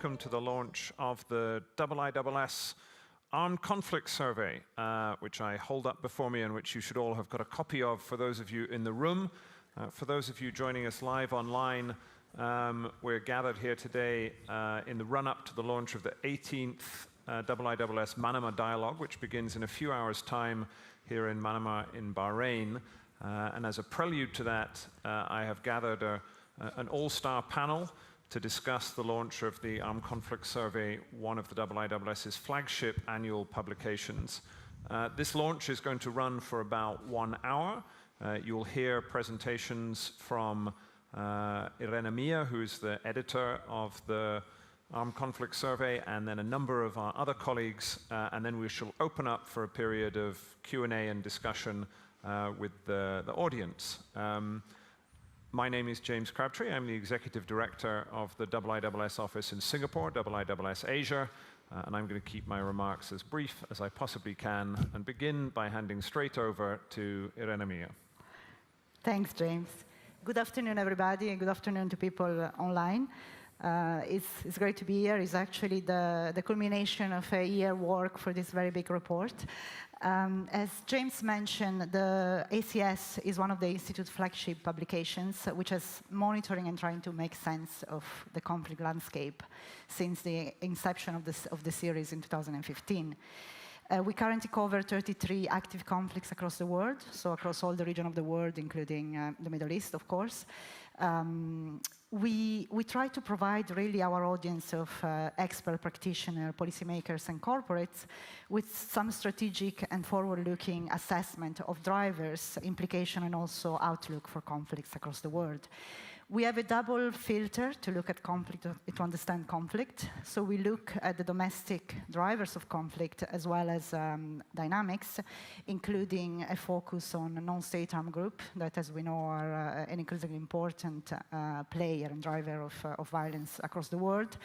welcome to the launch of the IISS Armed Conflict Survey, which I hold up before me and which you should all have got a copy of for those of you in the room. For those of you joining us live online, we're gathered here today in the run-up to the launch of the 18th IISS Manama Dialogue, which begins in a few hours' time here in Manama in Bahrain. And as a prelude to that, I have gathered an all-star panel to discuss the launch of the Armed Conflict Survey, one of the IISS's flagship annual publications. This launch is going to run for about 1 hour. You'll hear presentations from Irene Mia, who is the editor of the Armed Conflict Survey, and then a number of our other colleagues, and then we shall open up for a period of Q&A and discussion with the audience. My name is James Crabtree. I'm the Executive Director of the IISS office in Singapore, IISS Asia, and I'm going to keep my remarks as brief as I possibly can and begin by handing straight over to Irene Mia. Thanks, James. Good afternoon, everybody, and good afternoon to people online. It's great to be here. It's actually the culmination of a year work for this very big report. As James mentioned, the ACS is one of the Institute's flagship publications, which is monitoring and trying to make sense of the conflict landscape since the inception of the series in 2015. We currently cover 33 active conflicts across the world, so across all the region of the world, including the Middle East, of course. We try to provide really our audience of expert practitioners, policymakers, and corporates with some strategic and forward-looking assessment of drivers, implication, and also outlook for conflicts across the world. We have a double filter to look at conflict, to understand conflict. So we look at the domestic drivers of conflict as well as dynamics, including a focus on non-state armed groups that, as we know, are an increasingly important player and driver of violence across the world.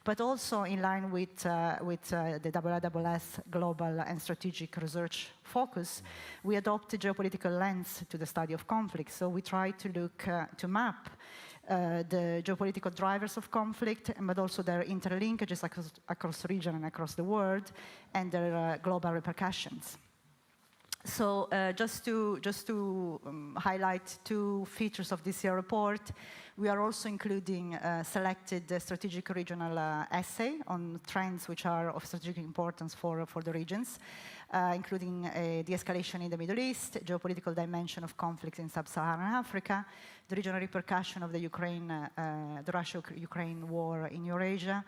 But also in line with the IISS global and strategic research focus, we adopt a geopolitical lens to the study of conflict. So we try to look to map the geopolitical drivers of conflict, but also their interlinkages across the region and across the world, and their global repercussions. So just to highlight two features of this year report, we are also including selected strategic regional essay on trends which are of strategic importance for the regions, including the escalation in the Middle East, geopolitical dimension of conflicts in sub-Saharan Africa, the regional repercussion of the Russia-Ukraine war in Eurasia,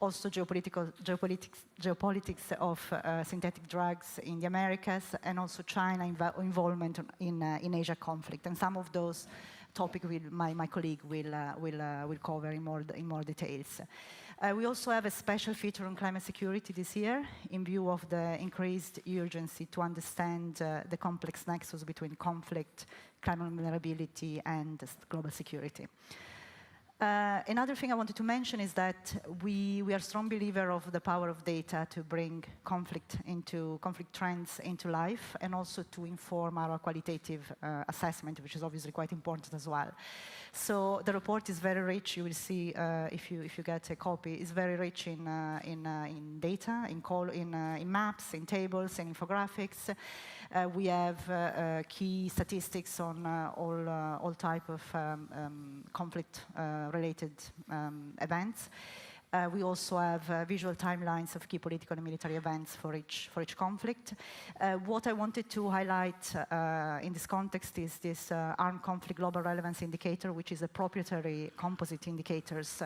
also geopolitics of synthetic drugs in the Americas, and also China involvement in Asia conflict. And some of those topics my colleague will cover in more details. We also have a special feature on climate security this year in view of the increased urgency to understand the complex nexus between conflict, climate vulnerability, and global security. Another thing I wanted to mention is that we are strong believer of the power of data to bring conflict trends into life, and also to inform our qualitative assessment, which is obviously quite important as well. So the report is very rich. You will see if you get a copy. It's very rich in data, in maps, in tables, and infographics. We have key statistics on all type of conflict-related events. We also have visual timelines of key political and military events for each conflict. What I wanted to highlight in this context is this Armed Conflict Global Relevance Indicator, which is a proprietary composite indicators,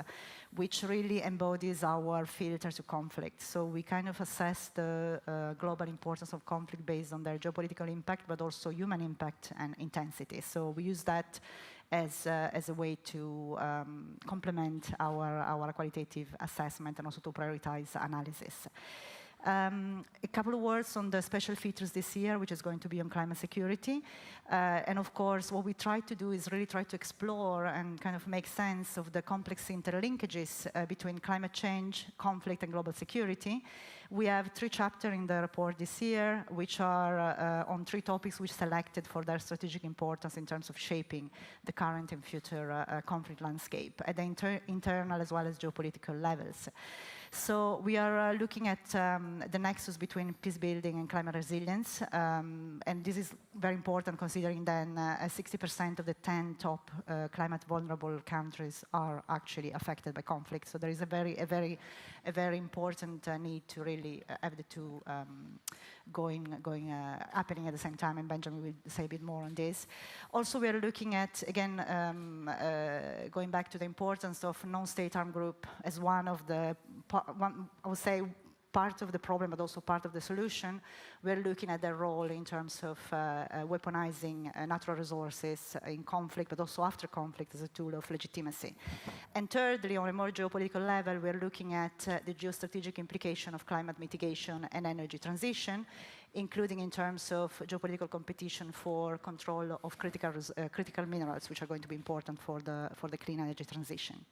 which really embodies our filter to conflict. So we kind of assess the global importance of conflict based on their geopolitical impact, but also human impact and intensity. So we use that as a way to complement our qualitative assessment and also to prioritize analysis. A couple of words on the special features this year, which is going to be on climate security. And of course, what we try to do is really try to explore and kind of make sense of the complex interlinkages between climate change, conflict, and global security. We have 3 chapters in the report this year, which are on 3 topics which selected for their strategic importance in terms of shaping the current and future conflict landscape at the internal as well as geopolitical levels. So we are looking at the nexus between peace building and climate resilience, and this is very important considering then 60% of the 10 top climate vulnerable countries are actually affected by conflict. So there is a very important need to really have the 2 happening at the same time, and Benjamin will say a bit more on this. Also, we are looking at, again, going back to the importance of non-state armed group as one of the, I would say, part of the problem, but also part of the solution. We're looking at their role in terms of weaponizing natural resources in conflict, but also after conflict as a tool of legitimacy. And thirdly, on a more geopolitical level, we're looking at the geostrategic implication of climate mitigation and energy transition, including in terms of geopolitical competition for control of critical minerals, which are going to be important for the clean energy transition.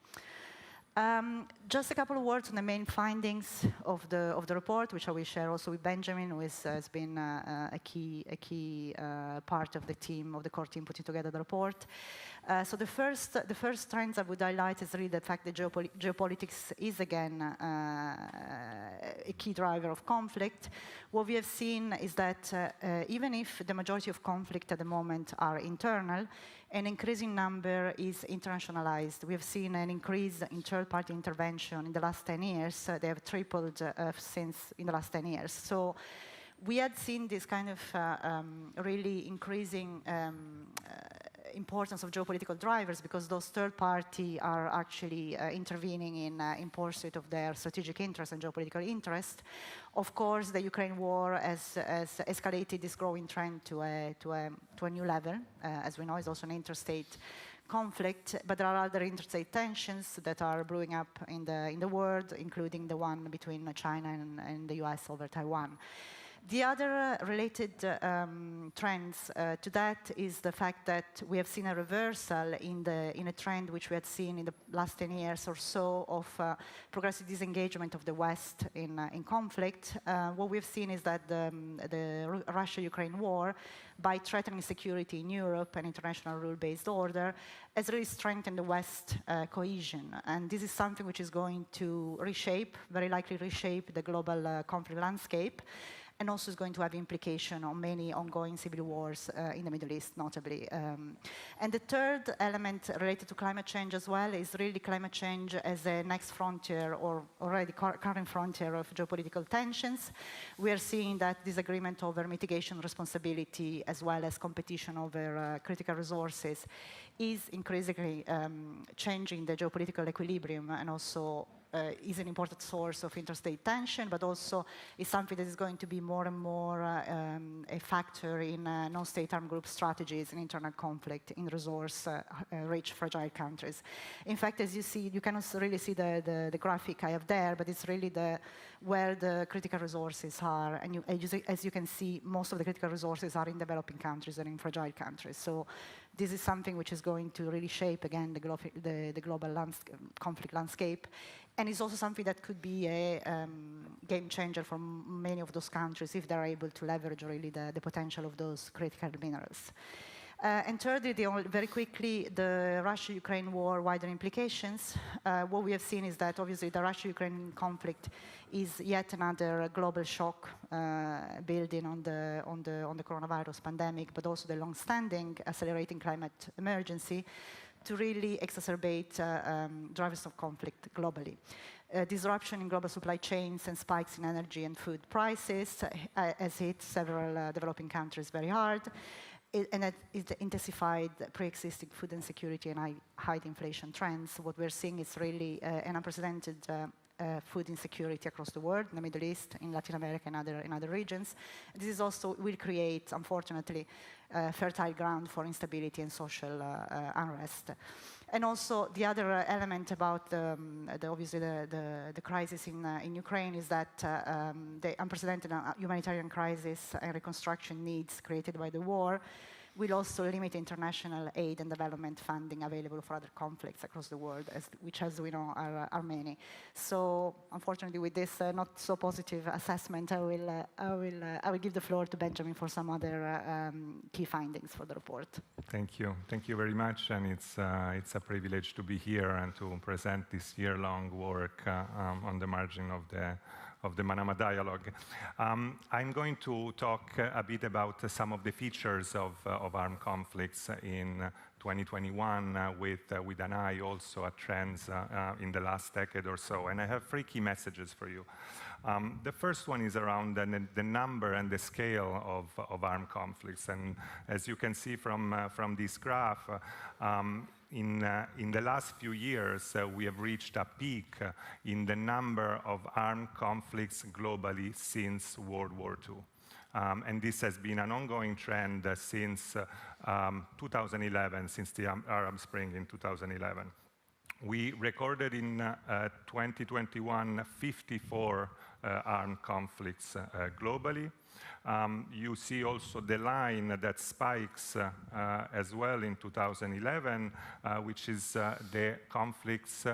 Just a couple of words on the main findings of the report, which I will share also with Benjamin, who has been a key part of the team, of the core team putting together the report. So the first trends I would highlight is really the fact that geopolitics is again a key driver of conflict. What we have seen is that even if the majority of conflict at the moment are internal, an increasing number is internationalized. We have seen an increase in third-party intervention in the last 10 years. They have tripled since in the last 10 years. So we had seen this kind of really increasing importance of geopolitical drivers because those third parties are actually intervening in pursuit of their strategic interest and geopolitical interest. Of course, the Ukraine war has escalated this growing trend to a new level. As we know, it's also an interstate conflict, but there are other interstate tensions that are brewing up in the world, including the one between China and the US over Taiwan. The other related trends to that is the fact that we have seen a reversal in a trend which we had seen in the last 10 years or so of progressive disengagement of the West in conflict. What we've seen is that the Russia-Ukraine war, by threatening security in Europe and international rule-based order, has really strengthened the West cohesion. And this is something which is going to very likely reshape the global conflict landscape, and also is going to have implication on many ongoing civil wars in the Middle East, notably. And the third element related to climate change as well is really climate change as a next frontier or already current frontier of geopolitical tensions. We are seeing that disagreement over mitigation responsibility as well as competition over critical resources is increasingly changing the geopolitical equilibrium and also is an important source of interstate tension, but also is something that is going to be more and more a factor in non-state armed group strategies in internal conflict in resource-rich, fragile countries. In fact, as you see, you cannot really see the graphic I have there, but it's really where the critical resources are. And as you can see, most of the critical resources are in developing countries and in fragile countries. So this is something which is going to really shape, again, the global conflict landscape. And it's also something that could be a game changer for many of those countries if they're able to leverage really the potential of those critical minerals. And thirdly, very quickly, the Russia-Ukraine war wider implications. What we have seen is that obviously the Russia-Ukraine conflict is yet another global shock building on the coronavirus pandemic, but also the long-standing accelerating climate emergency to really exacerbate drivers of conflict globally. Disruption in global supply chains and spikes in energy and food prices has hit several developing countries very hard. And it intensified pre-existing food insecurity and high inflation trends. What we're seeing is really an unprecedented food insecurity across the world, in the Middle East, in Latin America, and in other regions. This is also will create, unfortunately, fertile ground for instability and social unrest. And also, the other element about obviously the crisis in Ukraine is that the unprecedented humanitarian crisis and reconstruction needs created by the war will also limit international aid and development funding available for other conflicts across the world, which, as we know, are many. So, unfortunately, with this not so positive assessment, I will give the floor to Benjamin for some other key findings for the report. Thank you very much, and it's a privilege to be here and to present this year-long work on the margin of the Manama Dialogue. I'm going to talk a bit about some of the features of armed conflicts in 2021 with an eye also at trends in the last decade or so. And I have 3 key messages for you. The first one is around the number and the scale of armed conflicts. And as you can see from this graph, in the last few years, we have reached a peak in the number of armed conflicts globally since World War II. And this has been an ongoing trend since 2011, since the Arab Spring in 2011. We recorded in 2021 54 armed conflicts globally. You see also the line that spikes as well in 2011, which is the conflicts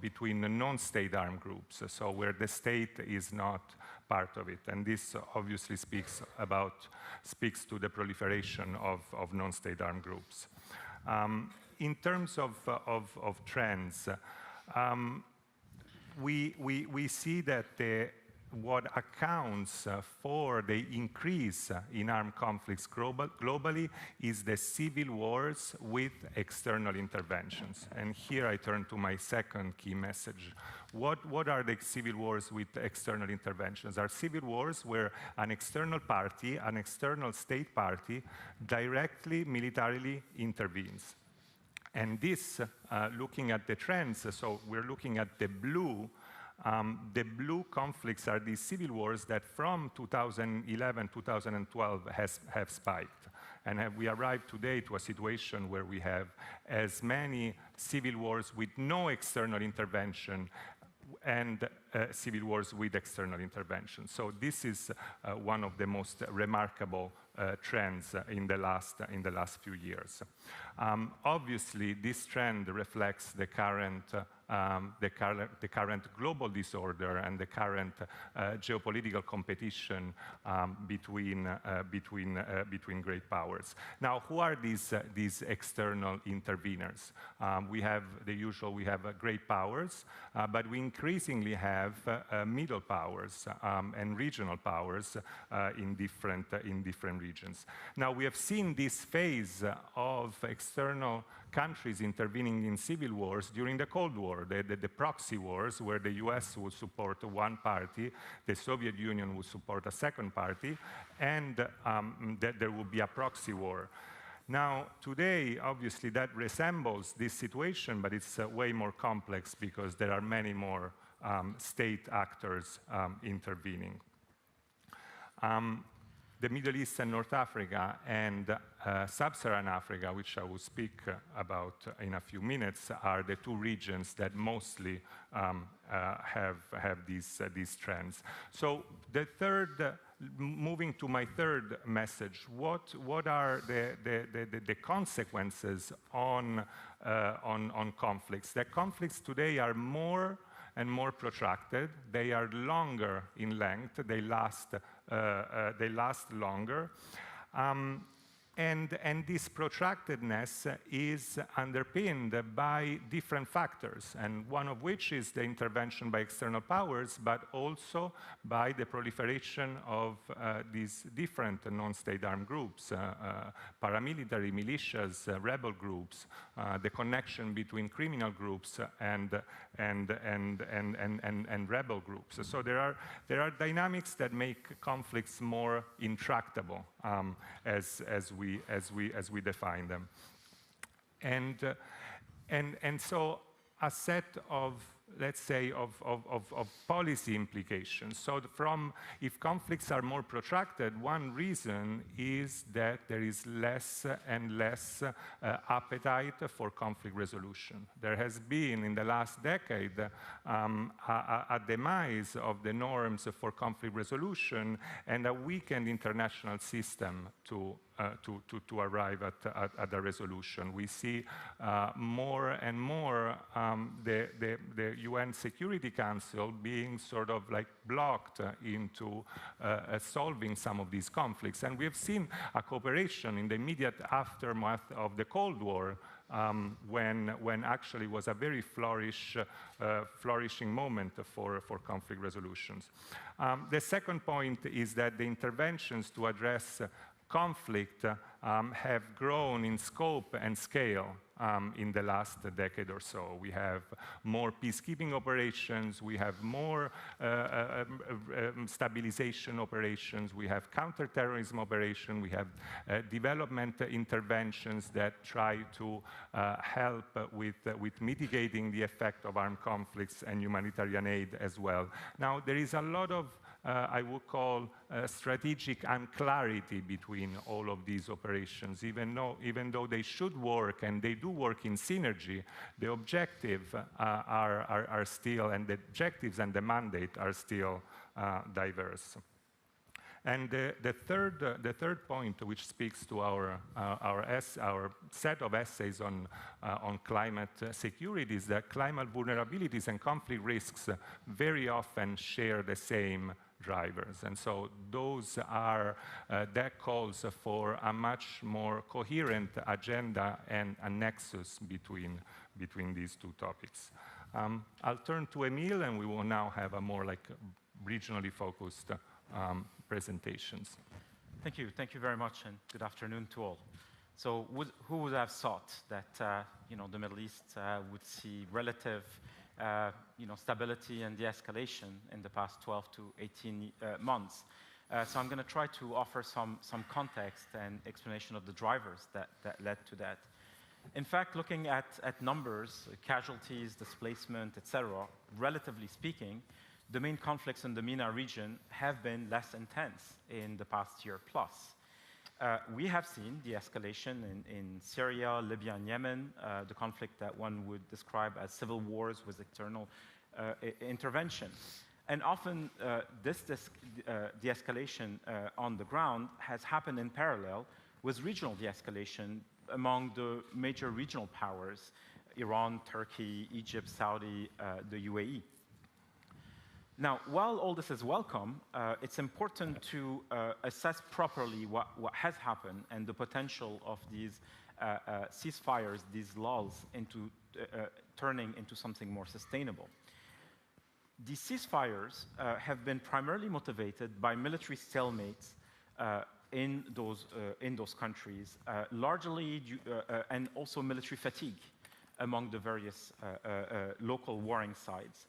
between the non-state armed groups, so where the state is not part of it. And this obviously speaks to the proliferation of non-state armed groups. In terms of trends, we see that what accounts for the increase in armed conflicts globally is the civil wars with external interventions. And here I turn to my second key message. What are the civil wars with external interventions? Are civil wars where an external party, an external state party, directly militarily intervenes. And this, looking at the trends, so we're looking at the blue conflicts are these civil wars that from 2011, 2012 have spiked. And we arrived today to a situation where we have as many civil wars with no external intervention and civil wars with external intervention. So this is one of the most remarkable trends in the last few years. Obviously, this trend reflects the current global disorder and the current geopolitical competition between great powers. Now, who are these external interveners? We have the usual. We have great powers, but we increasingly have middle powers and regional powers in different regions. Now, we have seen this phase of external countries intervening in civil wars during the Cold War, the proxy wars, where the US would support one party, the Soviet Union would support a second party, and that there would be a proxy war. Now, today, obviously, that resembles this situation, but it's way more complex because there are many more state actors intervening. The Middle East and North Africa and Sub-Saharan Africa, which I will speak about in a few minutes, are the 2 regions that mostly have these trends. So moving to my third message, what are the consequences on conflicts? The conflicts today are more and more protracted. They are longer in length. They last longer. And this protractedness is underpinned by different factors, and one of which is the intervention by external powers, but also by the proliferation of these different non-state armed groups, paramilitary militias, rebel groups, the connection between criminal groups and rebel groups. So there are dynamics that make conflicts more intractable as we define them. And so a set of let's say, of policy implications. So if conflicts are more protracted, one reason is that there is less and less appetite for conflict resolution. There has been, in the last decade, a demise of the norms for conflict resolution and a weakened international system to arrive at a resolution. We see more and more the UN Security Council being sort of like blocked into solving some of these conflicts. And we have seen a cooperation in the immediate aftermath of the Cold War, when actually was a very flourishing moment for conflict resolutions. The second point is that the interventions to address conflict have grown in scope and scale in the last decade or so. We have more peacekeeping operations, we have more stabilization operations, we have counterterrorism operations, we have development interventions that try to help with mitigating the effect of armed conflicts and humanitarian aid as well. Now, there is a lot of I would call strategic unclarity between all of these operations, even though they should work and they do work in synergy. The objectives are still, and the objectives and the mandate are still diverse. And the third point, which speaks to our set of essays on climate security, is that climate vulnerabilities and conflict risks very often share the same drivers. And so those are, that calls for a much more coherent agenda and a nexus between these two topics. I'll turn to Emile, and we will now have a more like regionally focused presentations. Thank you very much, and good afternoon to all. So who would have thought that the Middle East would see relative stability and de-escalation in the past 12 to 18 months? So I'm going to try to offer some context and explanation of the drivers that led to that. In fact, looking at numbers, casualties, displacement, etc., relatively speaking, the main conflicts in the MENA region have been less intense in the past year plus. We have seen de-escalation in Syria, Libya, and Yemen, the conflict that one would describe as civil wars with external intervention. And often this de-escalation on the ground has happened in parallel with regional de-escalation among the major regional powers, Iran, Turkey, Egypt, Saudi, the UAE. Now, while all this is welcome, it's important to assess properly what has happened and the potential of these ceasefires, these lulls, into turning into something more sustainable. These ceasefires have been primarily motivated by military stalemates in those countries, largely and also military fatigue among the various local warring sides.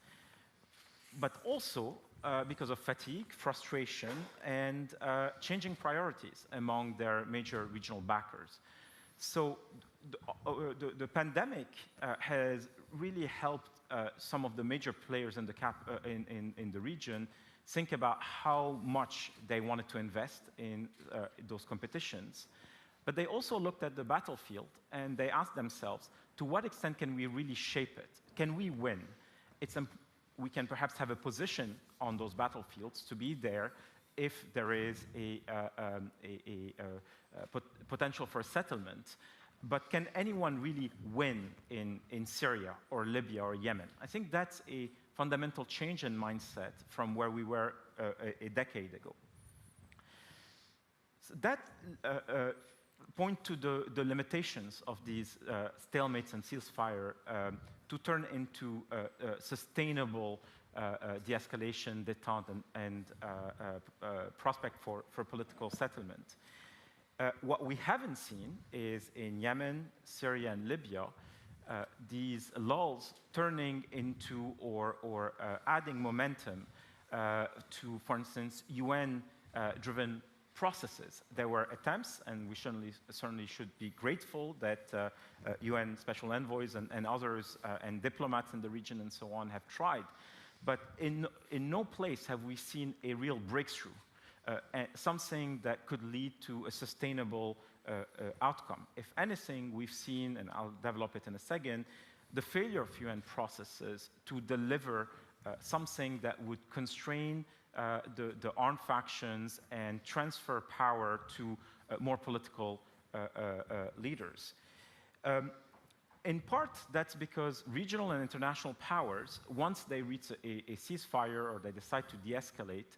But also because of fatigue, frustration, and changing priorities among their major regional backers. So the pandemic has really helped some of the major players in the region think about how much they wanted to invest in those competitions. But they also looked at the battlefield and they asked themselves, to what extent can we really shape it? Can we win? We can perhaps have a position on those battlefields to be there if there is a potential for settlement. But can anyone really win in Syria or Libya or Yemen? I think that's a fundamental change in mindset from where we were a decade ago. So that point to the limitations of these stalemates and ceasefire to turn into sustainable de-escalation, détente, and prospect for political settlement. What we haven't seen is in Yemen, Syria, and Libya, these lulls turning into or adding momentum to, for instance, UN-driven processes. There were attempts, and we certainly should be grateful that UN special envoys and others and diplomats in the region and so on have tried. But in no place have we seen a real breakthrough, something that could lead to a sustainable outcome. If anything, we've seen, and I'll develop it in a second, the failure of UN processes to deliver something that would constrain the armed factions and transfer power to more political leaders. In part, that's because regional and international powers, once they reach a ceasefire or they decide to de-escalate,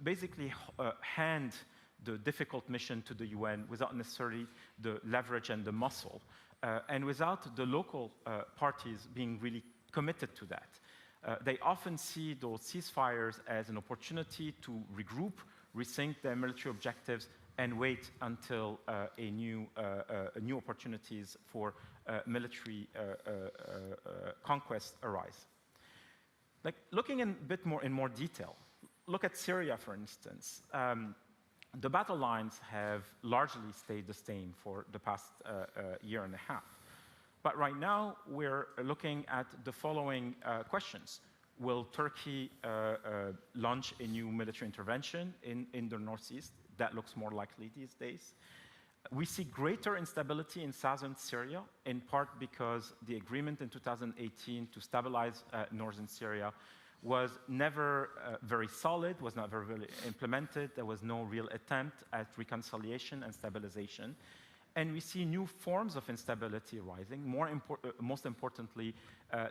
basically hand the difficult mission to the UN without necessarily the leverage and the muscle, and without the local parties being really committed to that. They often see those ceasefires as an opportunity to regroup, rethink their military objectives, and wait until new opportunities for military conquest arise. Like looking in a bit more in more detail, look at Syria, for instance. The battle lines have largely stayed the same for the past year and a half. But right now, we're looking at the following questions. Will Turkey launch a new military intervention in the northeast? That looks more likely these days. We see greater instability in southern Syria, in part because the agreement in 2018 to stabilize northern Syria was never very solid, was not very really implemented. There was no real attempt at reconciliation and stabilization. And we see new forms of instability rising, most importantly,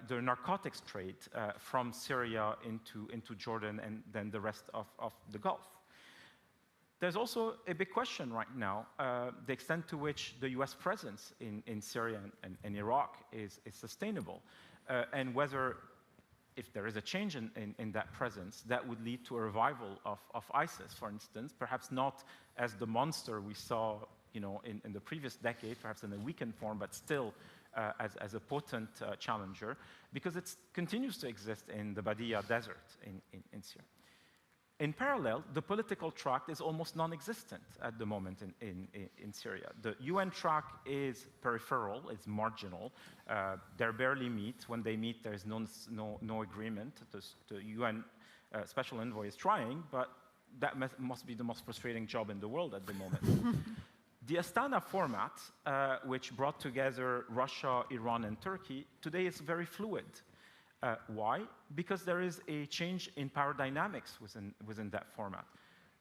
the narcotics trade from Syria into Jordan and then the rest of the Gulf. There's also a big question right now, the extent to which the US presence in Syria and Iraq is sustainable, and whether, if there is a change in that presence, that would lead to a revival of ISIS, for instance, perhaps not as the monster we saw in the previous decade, perhaps in a weakened form, but still as a potent challenger, because it continues to exist in the Badia Desert in Syria. In parallel, the political track is almost non-existent at the moment in Syria. The UN track is peripheral, it's marginal. They barely meet. When they meet, there's no agreement. The UN special envoy is trying, but that must be the most frustrating job in the world at the moment. The Astana format, which brought together Russia, Iran, and Turkey, today is very fluid. Why? Because there is a change in power dynamics within that format.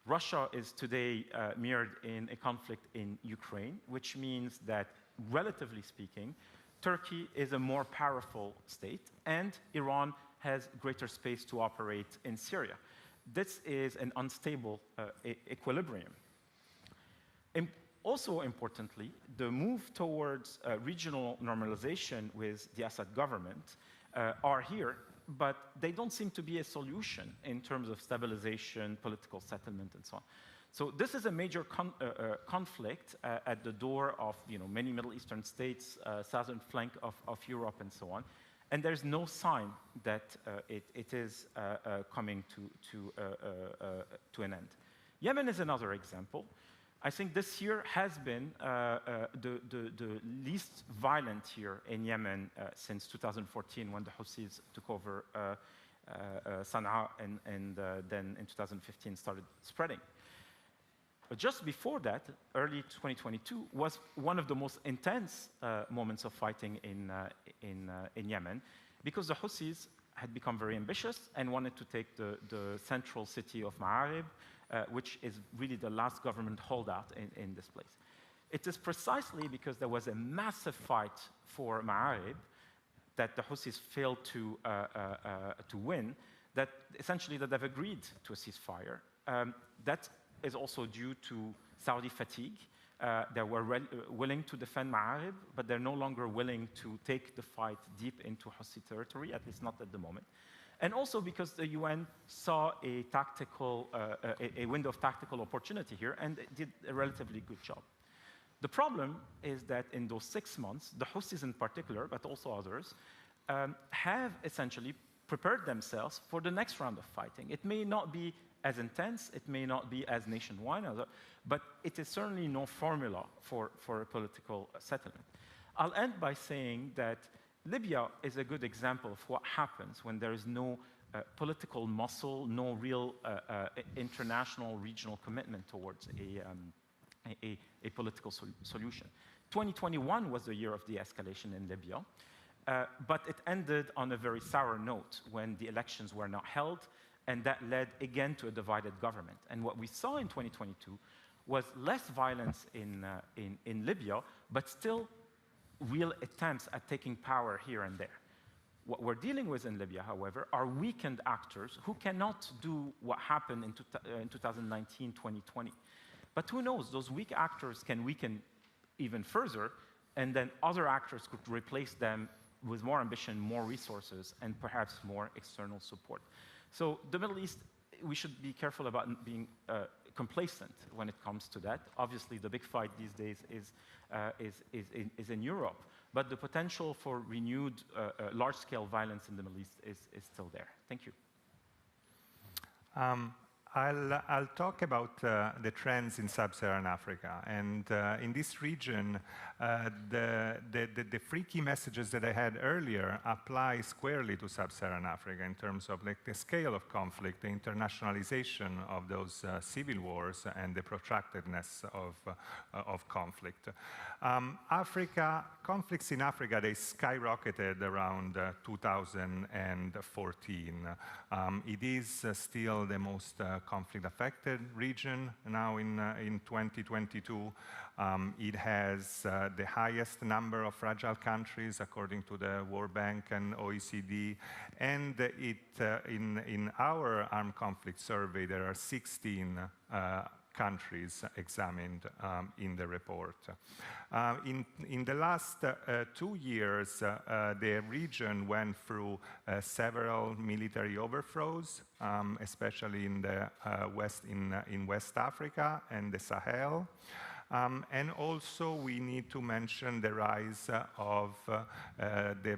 Russia is today mirrored in a conflict in Ukraine, which means that, relatively speaking, Turkey is a more powerful state, and Iran has greater space to operate in Syria. This is an unstable equilibrium. Also importantly, the move towards regional normalization with the Assad government are here, but they don't seem to be a solution in terms of stabilization, political settlement, and so on. So this is a major conflict at the door of many Middle Eastern states, southern flank of Europe, and so on. And there's no sign that it is coming to an end. Yemen is another example. I think this year has been the least violent year in Yemen since 2014, when the Houthis took over Sana'a and then in 2015 started spreading. But just before that, early 2022, was one of the most intense moments of fighting in Yemen, because the Houthis had become very ambitious and wanted to take the central city of Ma'arib, which is really the last government holdout in this place. It is precisely because there was a massive fight for Ma'arib that the Houthis failed to win, that essentially that they've agreed to a ceasefire. That is also due to Saudi fatigue. They were willing to defend Ma'arib, but they're no longer willing to take the fight deep into Houthi territory, at least not at the moment. And also because the UN saw a window of tactical opportunity here, and it did a relatively good job. The problem is that in those 6 months, the Houthis in particular, but also others, have essentially prepared themselves for the next round of fighting. It may not be as intense, it may not be as nationwide, but it is certainly no formula for a political settlement. I'll end by saying that Libya is a good example of what happens when there is no political muscle, no real international, regional commitment towards a political solution. 2021 was the year of de-escalation in Libya, but it ended on a very sour note when the elections were not held, and that led again to a divided government. And what we saw in 2022 was less violence in Libya, but still real attempts at taking power here and there. What we're dealing with in Libya, however, are weakened actors who cannot do what happened in 2019, 2020. But who knows, those weak actors can weaken even further, and then other actors could replace them with more ambition, more resources, and perhaps more external support. So the Middle East, we should be careful about being complacent when it comes to that. Obviously, the big fight these days is in Europe, but the potential for renewed large-scale violence in the Middle East is still there. Thank you. I'll talk about the trends in sub-Saharan Africa. And in this region, the three key messages that I had earlier apply squarely to sub-Saharan Africa in terms of like the scale of conflict, the internationalization of those civil wars, and the protractedness of conflict. Conflicts in Africa, they skyrocketed around 2014. It is still the most conflict-affected region now in 2022. It has the highest number of fragile countries according to the World Bank and OECD. And in our armed conflict survey, there are 16 countries examined in the report. In the last 2 years, the region went through several military overthrows, especially in the West Africa and the Sahel. And also, we need to mention the rise of the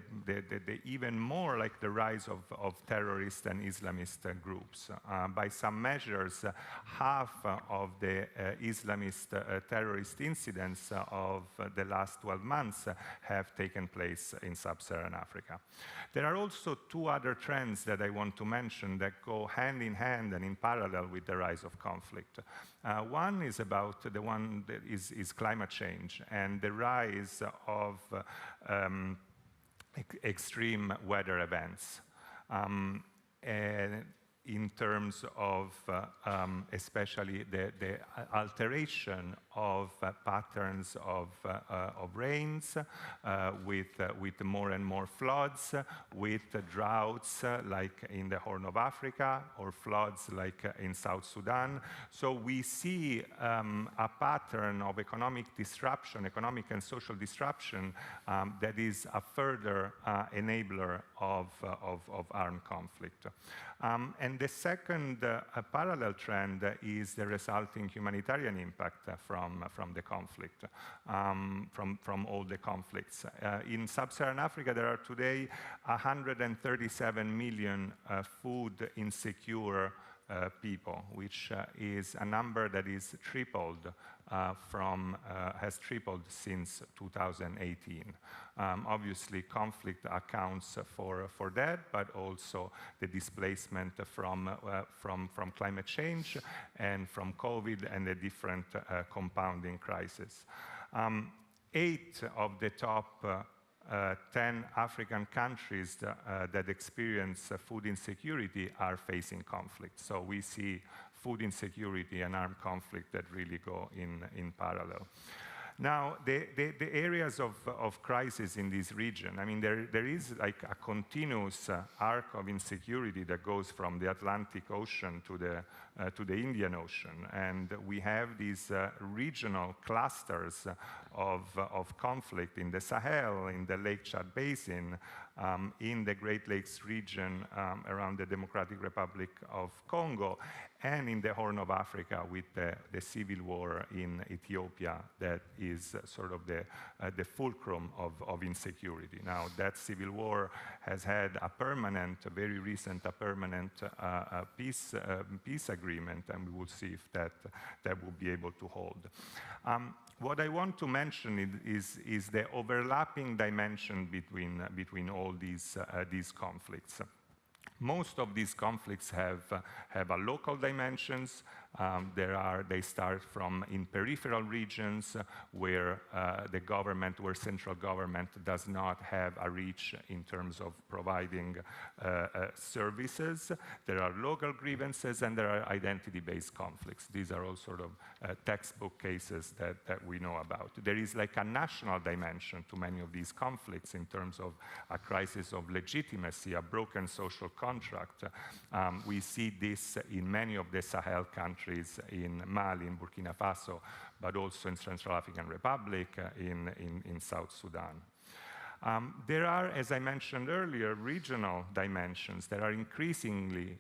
even more like the rise of terrorist and Islamist groups. By some measures, half of the Islamist terrorist incidents of the last 12 months have taken place in sub-Saharan Africa. There are also two other trends that I want to mention that go hand in hand and in parallel with the rise of conflict. One is about the one that is climate change and the rise of extreme weather events. In terms of especially the alteration of patterns of rains, with more and more floods, with droughts like in the Horn of Africa, or floods like in South Sudan. So we see a pattern of economic disruption, economic and social disruption, that is a further enabler of armed conflict. And the second parallel trend is the resulting humanitarian impact from the conflict, from all the conflicts. In sub-Saharan Africa, there are today 137 million food insecure people, which is a number that is tripled has tripled since 2018. Obviously, conflict accounts for that, but also the displacement from climate change and from COVID and the different compounding crises. 8 of the top 10 African countries that experience food insecurity are facing conflict. So we see food insecurity and armed conflict that really go in parallel. Now, the areas of crisis in this region, I mean, there is like a continuous arc of insecurity that goes from the Atlantic Ocean to the Indian Ocean. And we have these regional clusters of conflict in the Sahel, in the Lake Chad Basin, in the Great Lakes region around the Democratic Republic of Congo. and in the Horn of Africa with the civil war in Ethiopia that is sort of the fulcrum of insecurity. Now, that civil war has had a very recent peace agreement, and we will see if that will be able to hold. What I want to mention is the overlapping dimension between all these conflicts. Most of these conflicts have a local dimensions. They start from in peripheral regions where central government does not have a reach in terms of providing services. There are local grievances and there are identity-based conflicts. These are all sort of textbook cases that we know about. There is like a national dimension to many of these conflicts in terms of a crisis of legitimacy, a broken social contract. We see this in many of the Sahel countries, in Mali, in Burkina Faso, but also in Central African Republic, in South Sudan. There are, as I mentioned earlier, regional dimensions that are increasingly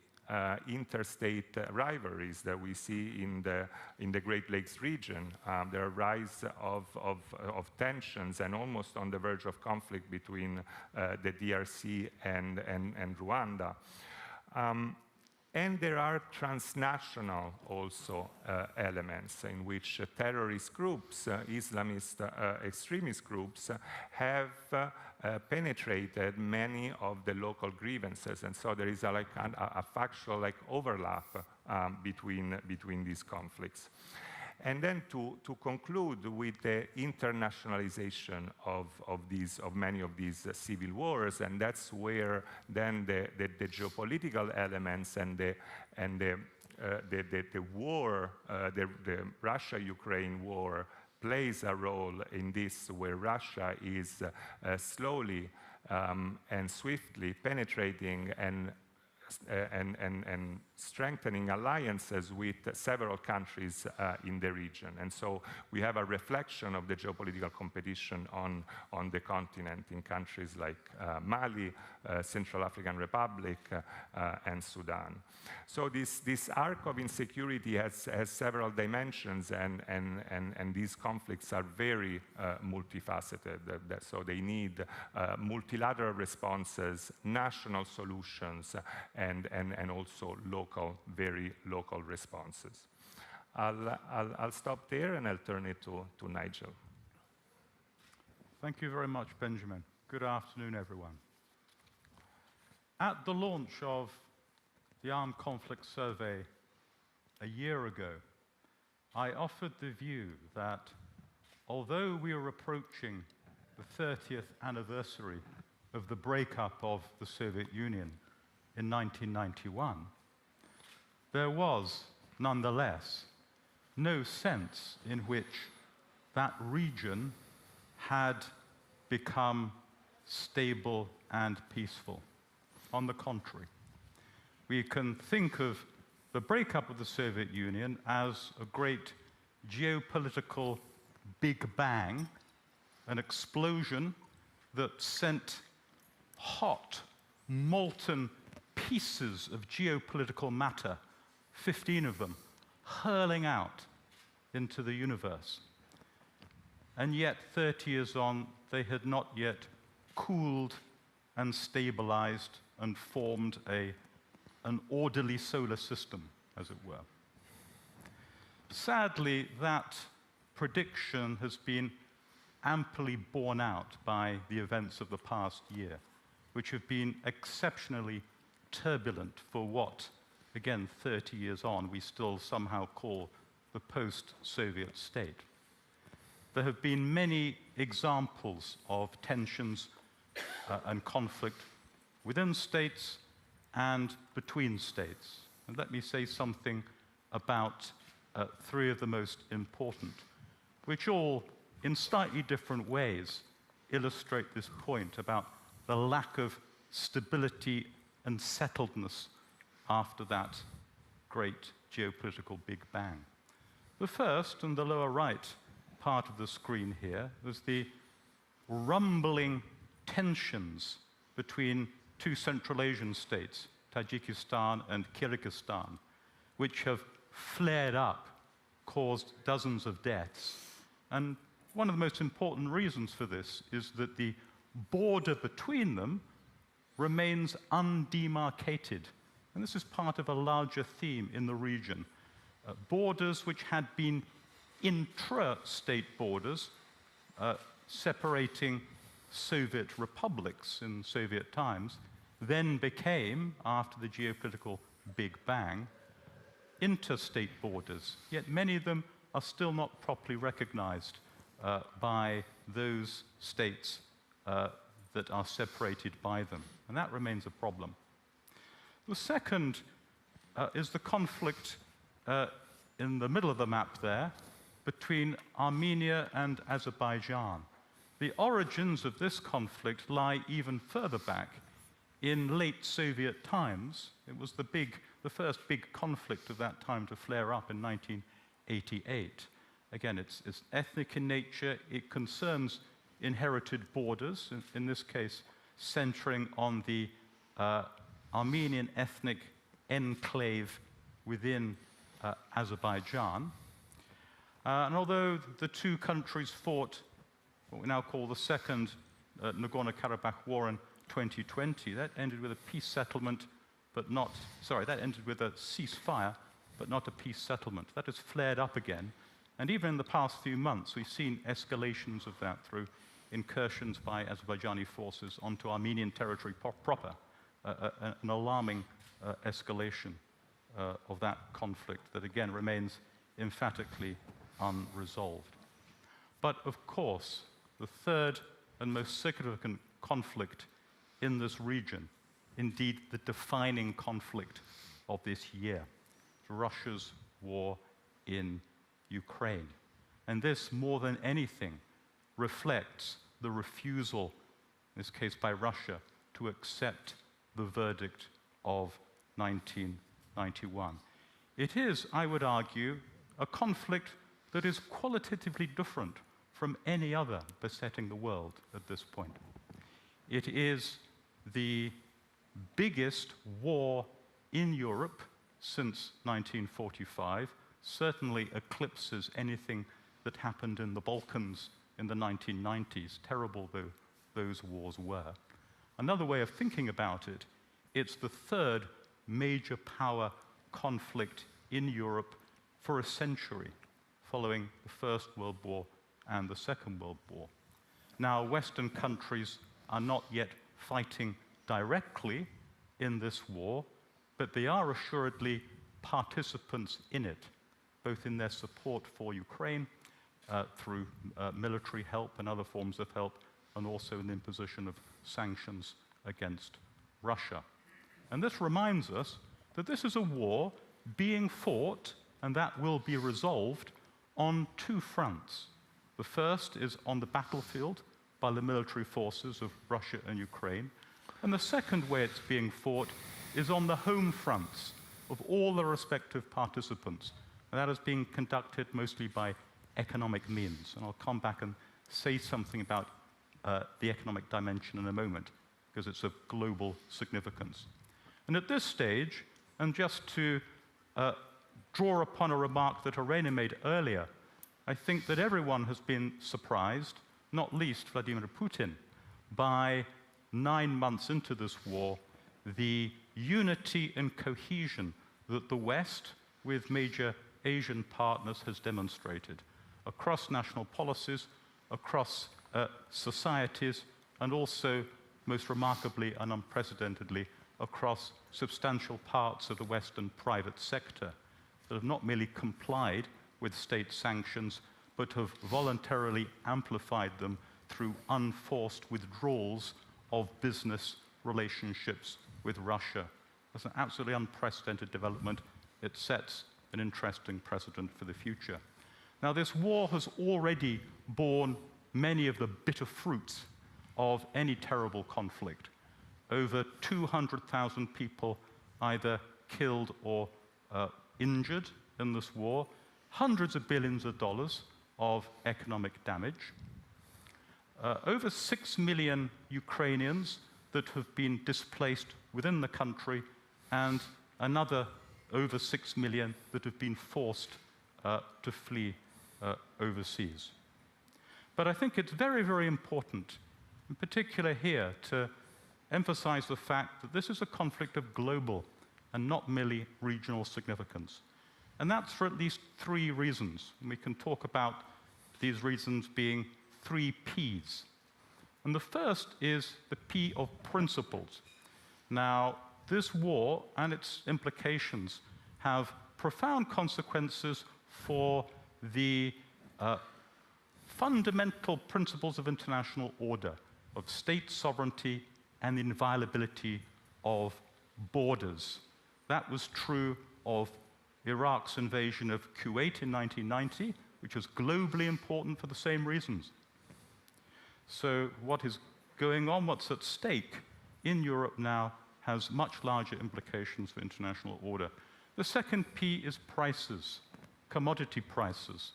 interstate rivalries that we see in the Great Lakes region. There are rise of tensions and almost on the verge of conflict between the DRC and Rwanda. And there are transnational also elements in which terrorist groups, Islamist extremist groups, have penetrated many of the local grievances, and so there is a factual overlap between these conflicts. And then to conclude with the internationalization of many of these civil wars, and that's where then the geopolitical elements and the war, the Russia-Ukraine war plays a role in this, where Russia is slowly and swiftly penetrating and strengthening alliances with several countries in the region. And so we have a reflection of the geopolitical competition on the continent in countries like Mali, Central African Republic, and Sudan. So this arc of insecurity has several dimensions, and these conflicts are very multifaceted. So they need multilateral responses, national solutions, and also very local responses. I'll stop there and I'll turn it to Nigel. Thank you very much, Benjamin. Good afternoon, everyone. At the launch of the Armed Conflict Survey a year ago, I offered the view that although we are approaching the 30th anniversary of the breakup of the Soviet Union in 1991, there was, nonetheless, no sense in which that region had become stable and peaceful. On the contrary, we can think of the breakup of the Soviet Union as a great geopolitical Big Bang, an explosion that sent hot, molten pieces of geopolitical matter, 15 of them, hurling out into the universe. And yet, 30 years on, they had not yet cooled and stabilized and formed an orderly solar system, as it were. Sadly, that prediction has been amply borne out by the events of the past year, which have been exceptionally turbulent for what, again, 30 years on, we still somehow call the post-Soviet state. There have been many examples of tensions and conflict within states and between states. And let me say something about three of the most important, which all, in slightly different ways, illustrate this point about the lack of stability and settledness after that great geopolitical Big Bang. The first, in the lower right part of the screen here, was the rumbling tensions between two Central Asian states, Tajikistan and Kyrgyzstan, which have flared up, caused dozens of deaths. And one of the most important reasons for this is that the border between them remains undemarcated. And this is part of a larger theme in the region. Borders which had been intra-state borders, separating Soviet republics in Soviet times, then became, after the geopolitical Big Bang, interstate borders. Yet many of them are still not properly recognized by those states that are separated by them. And that remains a problem. The second is the conflict in the middle of the map there between Armenia and Azerbaijan. The origins of this conflict lie even further back in late Soviet times. It was the first big conflict of that time to flare up in 1988. Again, it's ethnic in nature. It concerns inherited borders, in this case, centering on the Armenian ethnic enclave within Azerbaijan. And although the two countries fought what we now call the Second Nagorno-Karabakh War in 2020, that ended with a peace settlement, but not, sorry, that ended with a ceasefire, but not a peace settlement. That has flared up again. And even in the past few months, we've seen escalations of that through incursions by Azerbaijani forces onto Armenian territory proper, an alarming escalation of that conflict that, again, remains emphatically unresolved. But, of course, the third and most significant conflict in this region, indeed the defining conflict of this year, is Russia's war in Ukraine. And this, more than anything, reflects the refusal, in this case by Russia, to accept the verdict of 1991. It is, I would argue, a conflict that is qualitatively different from any other besetting the world at this point. It is the biggest war in Europe since 1945, certainly eclipses anything that happened in the Balkans in the 1990s, terrible though those wars were. Another way of thinking about it, it's the third major power conflict in Europe for a century, following the First World War and the Second World War. Now, Western countries are not yet fighting directly in this war, but they are assuredly participants in it, both in their support for Ukraine through military help and other forms of help, and also in the imposition of sanctions against Russia. And this reminds us that this is a war being fought, and that will be resolved on two fronts. The first is on the battlefield by the military forces of Russia and Ukraine, and the second way it's being fought is on the home fronts of all the respective participants, and that is being conducted mostly by economic means. And I'll come back and say something about the economic dimension in a moment, because it's of global significance. And at this stage, and just to draw upon a remark that Irene made earlier, I think that everyone has been surprised, not least Vladimir Putin, by 9 months into this war, the unity and cohesion that the West, with major Asian partners, has demonstrated across national policies, across societies, and also, most remarkably and unprecedentedly, across substantial parts of the Western private sector that have not merely complied with state sanctions, but have voluntarily amplified them through unforced withdrawals of business relationships with Russia. That's an absolutely unprecedented development. It sets an interesting precedent for the future. Now, this war has already borne many of the bitter fruits of any terrible conflict. Over 200,000 people either killed or injured in this war, hundreds of billions of dollars of economic damage, over 6 million Ukrainians that have been displaced within the country, and another over 6 million that have been forced to flee overseas. But I think it's very, very important, in particular here, to emphasize the fact that this is a conflict of global and not merely regional significance. And that's for at least 3 reasons. And we can talk about these reasons being 3 Ps. And the first is the P of principles. Now, this war and its implications have profound consequences for the fundamental principles of international order, of state sovereignty and the inviolability of borders. That was true of Iraq's invasion of Kuwait in 1990, which was globally important for the same reasons. So what is going on, what's at stake in Europe now, has much larger implications for international order. The second P is prices, commodity prices,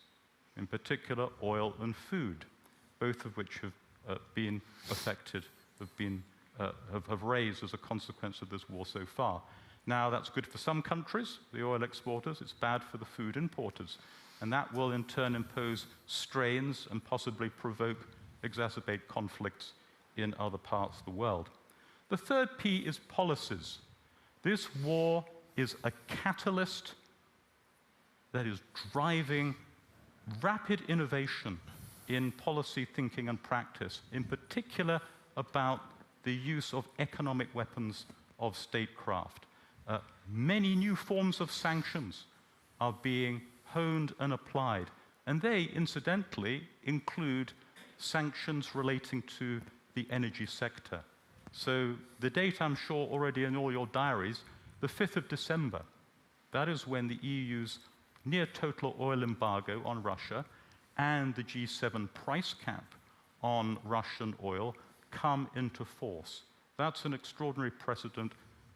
in particular oil and food, both of which have been affected, have raised as a consequence of this war so far. Now, that's good for some countries, the oil exporters. It's bad for the food importers. And that will, in turn, impose strains and possibly provoke, exacerbate conflicts in other parts of the world. The third P is policies. This war is a catalyst that is driving rapid innovation in policy thinking and practice, in particular about the use of economic weapons of statecraft. Many new forms of sanctions are being honed and applied, and they, incidentally, include sanctions relating to the energy sector. So the date, I'm sure, already in all your diaries, the 5th of December, that is when the EU's near total oil embargo on Russia and the G7 price cap on Russian oil come into force. That's an extraordinary precedent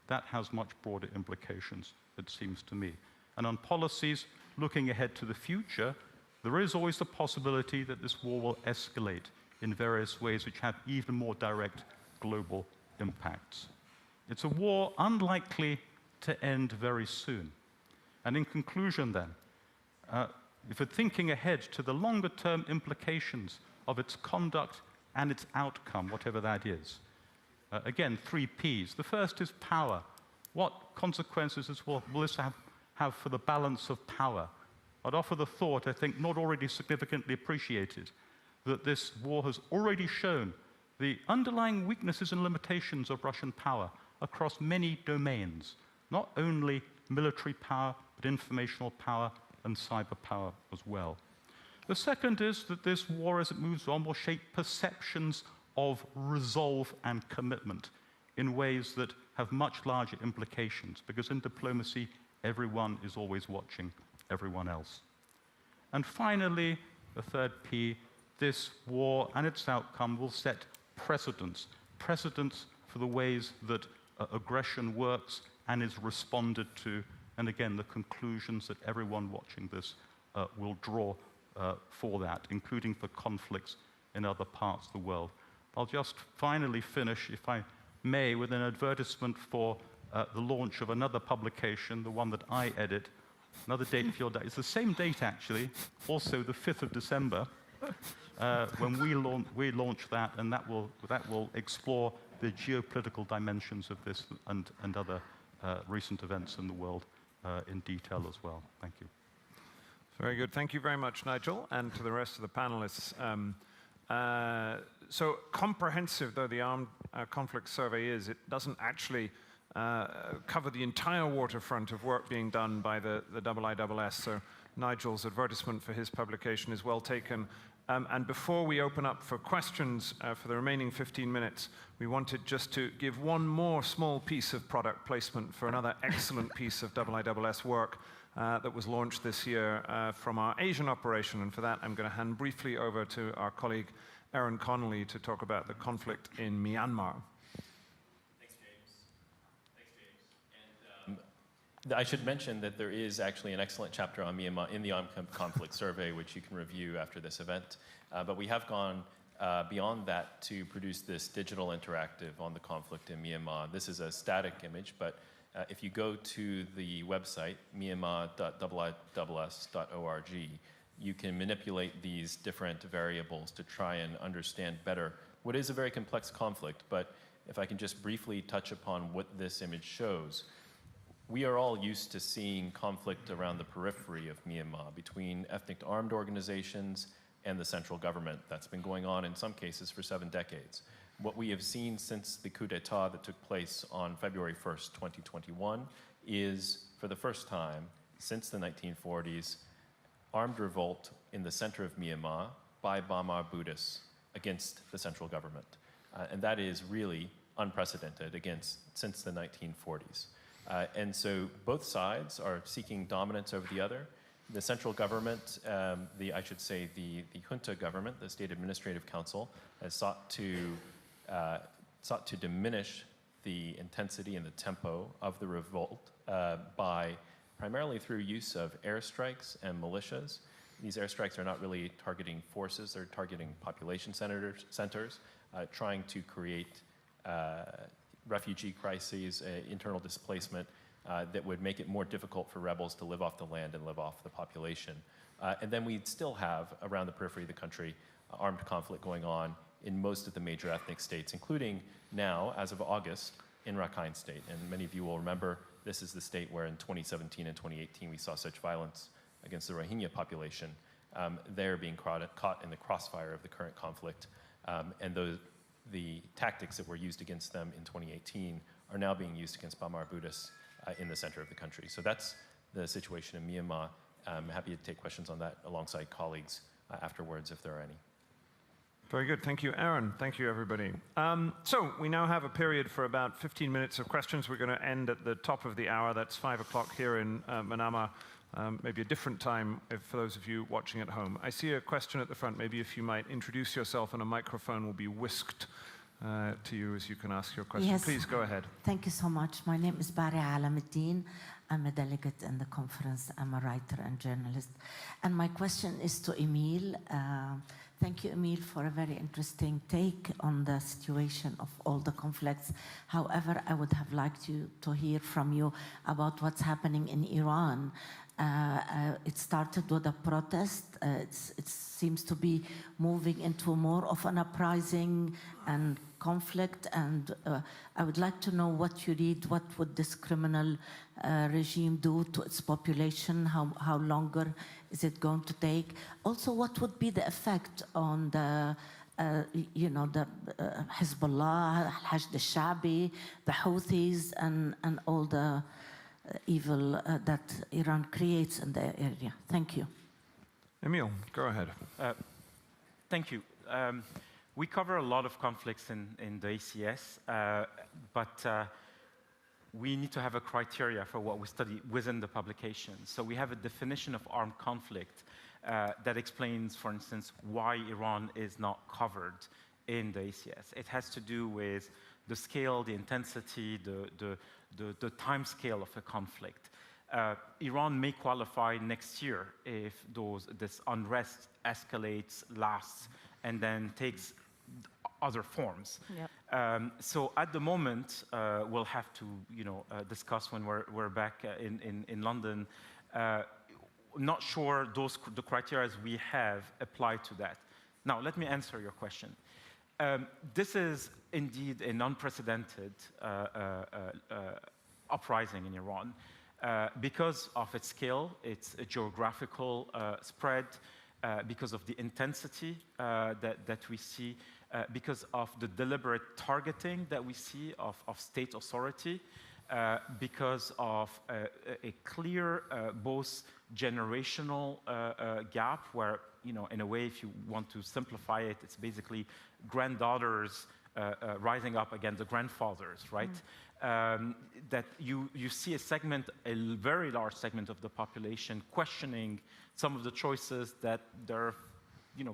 that has much broader implications, it seems to me. And on policies, looking ahead to the future, there is always the possibility that this war will escalate in various ways which have even more direct global impacts. It's a war unlikely to end very soon. And in conclusion then, if we're thinking ahead to the longer-term implications of its conduct and its outcome, whatever that is, again, 3 Ps. The first is power. What consequences will this have for the balance of power? I'd offer the thought, I think not already significantly appreciated, that this war has already shown the underlying weaknesses and limitations of Russian power across many domains, not only military power, but informational power and cyber power as well. The second is that this war, as it moves on, will shape perceptions of resolve and commitment in ways that have much larger implications, because in diplomacy, everyone is always watching everyone else. And finally, the third P, this war and its outcome will set precedents for the ways that aggression works and is responded to, and again, the conclusions that everyone watching this will draw for that, including for conflicts in other parts of the world. I'll just finally finish, if I may, with an advertisement for the launch of another publication, the one that I edit. Another date for your day. It's the same date, actually, also the 5th of December, when we launch that, and that will explore the geopolitical dimensions of this and other recent events in the world in detail as well. Thank you. Very good. Thank you very much, Nigel, and to the rest of the panelists. So comprehensive though the armed conflict survey is, it doesn't actually cover the entire waterfront of work being done by the IISS. So Nigel's advertisement for his publication is well taken. And before we open up for questions for the remaining 15 minutes, we wanted just to give one more small piece of product placement for another excellent piece of IISS work that was launched this year from our Asian operation. And for that, I'm going to hand briefly over to our colleague, Erin Connolly, to talk about the conflict in Myanmar. Thanks, James. And I should mention that there is actually an excellent chapter on Myanmar in the Armed Conflict Survey, which you can review after this event. But we have gone beyond that to produce this digital interactive on the conflict in Myanmar. This is a static image, but If you go to the website, myanmar.iiss.org, you can manipulate these different variables to try and understand better what is a very complex conflict. But if I can just briefly touch upon what this image shows, we are all used to seeing conflict around the periphery of Myanmar between ethnic armed organizations and the central government. That's been going on in some cases for 7 decades. What we have seen since the coup d'etat that took place on February 1st, 2021, is for the first time since the 1940s, armed revolt in the center of Myanmar by Bamar Buddhists against the central government. And that is really unprecedented since the 1940s. And so both sides are seeking dominance over the other. The central government, I should say the junta government, the State Administrative Council, has sought to diminish the intensity and the tempo of the revolt by primarily through use of airstrikes and militias. These airstrikes are not really targeting forces, they're targeting population centers, trying to create refugee crises, internal displacement that would make it more difficult for rebels to live off the land and live off the population. And then we still have, around the periphery of the country, armed conflict going on in most of the major ethnic states, including now, as of August, in Rakhine State. And many of you will remember, this is the state where in 2017 and 2018 we saw such violence against the Rohingya population. They're being caught in the crossfire of the current conflict. And the tactics that were used against them in 2018 are now being used against Bamar Buddhists in the center of the country. So that's the situation in Myanmar. I'm happy to take questions on that alongside colleagues afterwards if there are any. Very good. Thank you, Aaron. Thank you, everybody. So we now have a period for about 15 minutes of questions. We're going to end at the top of the hour. That's 5 o'clock here in Manama. Maybe a different time for those of you watching at home. I see a question at the front. Maybe if you might introduce yourself and a microphone will be whisked to you as you can ask your question. Yes. Please go ahead. Thank you so much. My name is Bari Alamuddin. I'm a delegate in the conference. I'm a writer and journalist. And my question is to Emil. Thank you, Emil, for a very interesting take on the situation of all the conflicts. However, I would have liked to hear from you about what's happening in Iran. It started with a protest. It seems to be moving into more of an uprising and conflict. And I would like to know what you read. What would this criminal regime do to its population? How longer is it going to take? Also, what would be the effect on the Hezbollah, Hashd al-Sha'bi, the Houthis, and all the evil that Iran creates in the area? Thank you. Emil, go ahead. Thank you. We cover a lot of conflicts in the ACS, but we need to have a criteria for what we study within the publication. So we have a definition of armed conflict that explains, for instance, why Iran is not covered in the ACS. It has to do with the scale, the intensity, the time scale of a conflict. Iran may qualify next year if this unrest escalates, lasts, and then takes other forms. Yep. So at the moment, we'll have to discuss when we're back in London. Not sure the criteria we have apply to that. Now, let me answer your question. This is indeed an unprecedented uprising in Iran because of its scale, its geographical spread, because of the intensity that we see, because of the deliberate targeting that we see of state authority, because of a clear both generational gap where, in a way, if you want to simplify it, it's basically granddaughters rising up against the grandfathers, right? That you see a very large segment of the population questioning some of the choices that their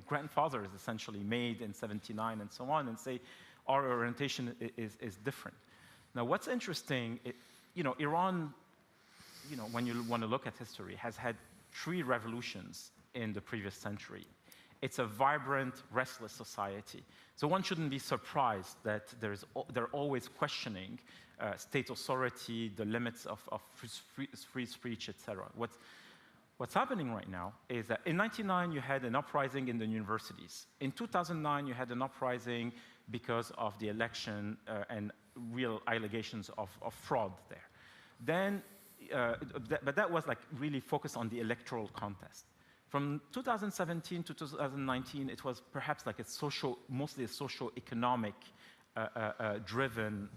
grandfathers essentially made in '79 and so on, and say our orientation is different. Now, what's interesting, Iran, when you want to look at history, has had 3 revolutions in the previous century. It's a vibrant, restless society. So one shouldn't be surprised that they're always questioning state authority, the limits of free speech, etc. What's happening right now is that in 1999, you had an uprising in the universities. In 2009, you had an uprising because of the election and real allegations of fraud there. Then, but that was like really focused on the electoral contest. From 2017 to 2019, it was perhaps like mostly a socio-economic driven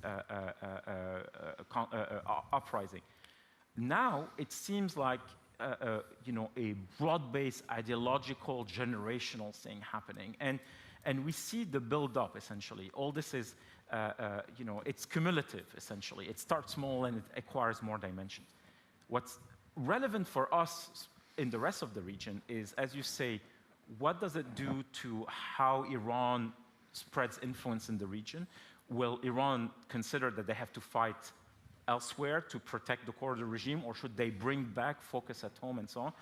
uprising. Now it seems like a broad-based ideological generational thing happening, and we see the build-up essentially. All this is, it's cumulative essentially. It starts small and it acquires more dimensions. What's relevant for us in the rest of the region is, as you say, what does it do to how Iran spreads influence in the region? Will Iran consider that they have to fight elsewhere to protect the core of the regime, or should they bring back focus at home and so on?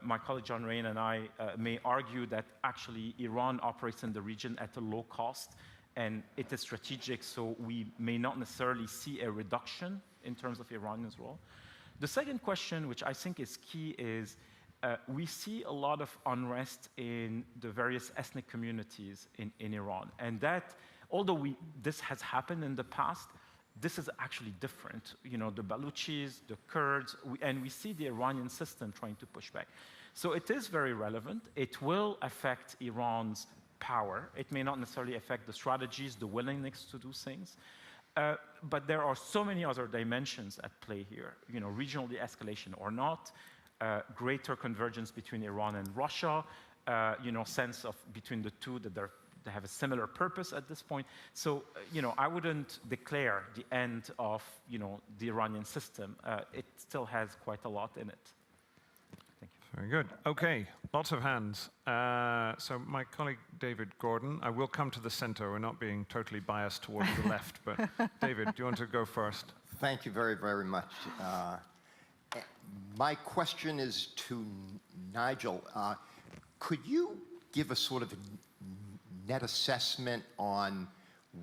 My colleague John Rain and I may argue that actually Iran operates in the region at a low cost, and it is strategic, so we may not necessarily see a reduction in terms of Iranians' role. The second question, which I think is key, is we see a lot of unrest in the various ethnic communities in Iran. And that, although this has happened in the past, this is actually different. You know, the Baluchis, the Kurds, and we see the Iranian system trying to push back. So it is very relevant. It will affect Iran's power. It may not necessarily affect the strategies, the willingness to do things. But there are so many other dimensions at play here, regional de-escalation or not, greater convergence between Iran and Russia, sense of between the two that they have a similar purpose at this point. So, I wouldn't declare the end of, the Iranian system. It still has quite a lot in it. Thank you. Very good. Okay, lots of hands. So my colleague David Gordon, I will come to the center. We're not being totally biased towards the left, but David, do you want to go first? Thank you very, very much. My question is to Nigel. Could you give a sort of net assessment on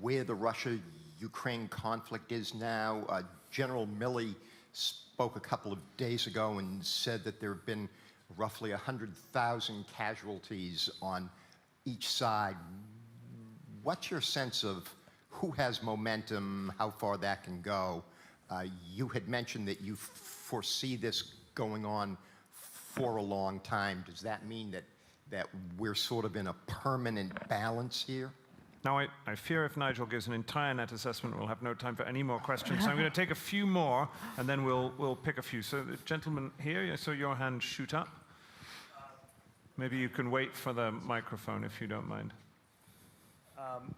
where the Russia-Ukraine conflict is now? General Milley spoke a couple of days ago and said that there have been roughly 100,000 casualties on each side. What's your sense of who has momentum, how far that can go? You had mentioned that you foresee this going on for a long time. Does that mean that we're sort of in a permanent balance here? Now, I fear if Nigel gives an entire net assessment, we'll have no time for any more questions. So I'm going to take a few more, and then we'll pick a few. So the gentleman here, I saw your hand shoot up. Maybe you can wait for the microphone if you don't mind.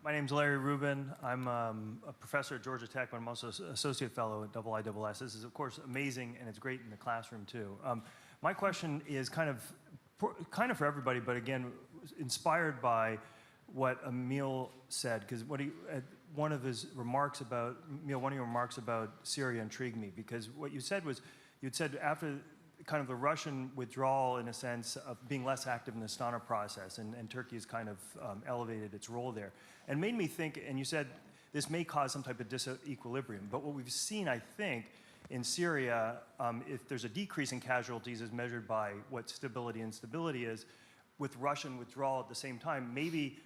My name's Larry Rubin. I'm a professor at Georgia Tech, but I'm also an associate fellow at IISS. This is, of course, amazing, and it's great in the classroom, too. My question is kind of for everybody, but again, inspired by what Emil said, because one of your remarks about Syria intrigued me, because what you said was, you'd said after kind of the Russian withdrawal, in a sense, of being less active in the Astana process, and Turkey has kind of elevated its role there. And made me think, and you said this may cause some type of disequilibrium, but what we've seen, I think, in Syria, if there's a decrease in casualties as measured by what stability and instability is, with Russian withdrawal at the same time, maybe